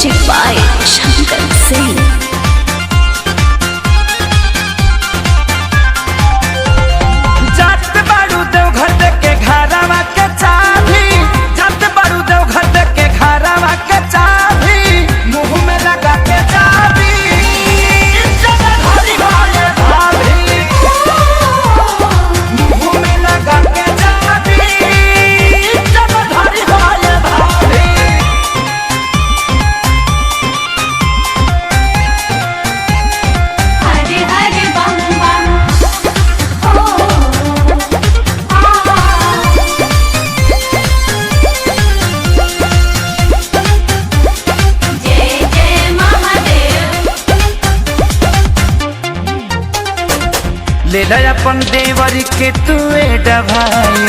Music by Shankar Singh. ले अपन देवर के तुए डभाई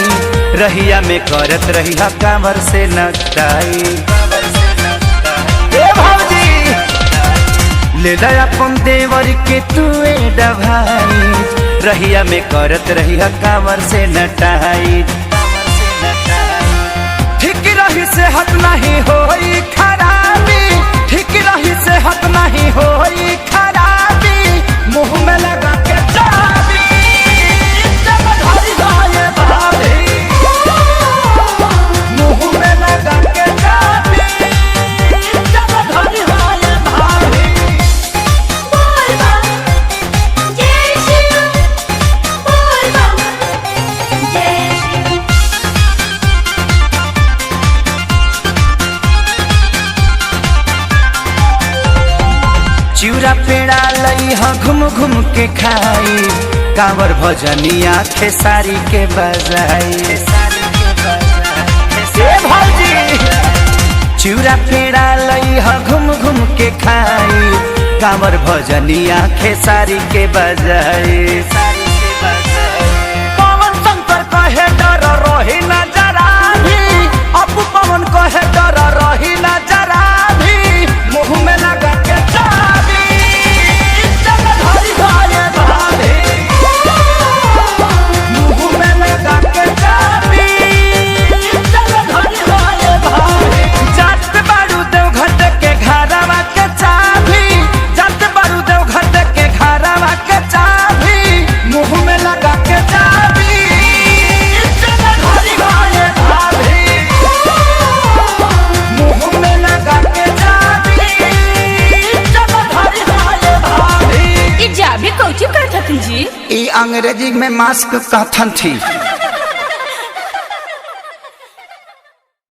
रहिया में करत रहिया कांवर से नटाई। ले अपन देवर के तुए डभाई रहिया में करत रहिया कांवर से नटाई। ठीक रही सेहत नहीं होई खराबी, ठीक रही सेहत नहीं होई खराबी, मुंह में लगा के चिउरा पेड़ा लई ह घूम घूम के खाई, कांवर भजनिया खेसारी के बजाई। चिउरा पेड़ा लई ह घूम घूम के खाई, कांवर भजनिया खेसारी के बजाई। पवन शंकर कहे डर रही न जरा भी, अपू पवन कहे डर रही न जरा भी, मुंह में लगा के जी अंग्रेजी में मास्क कहथन थी।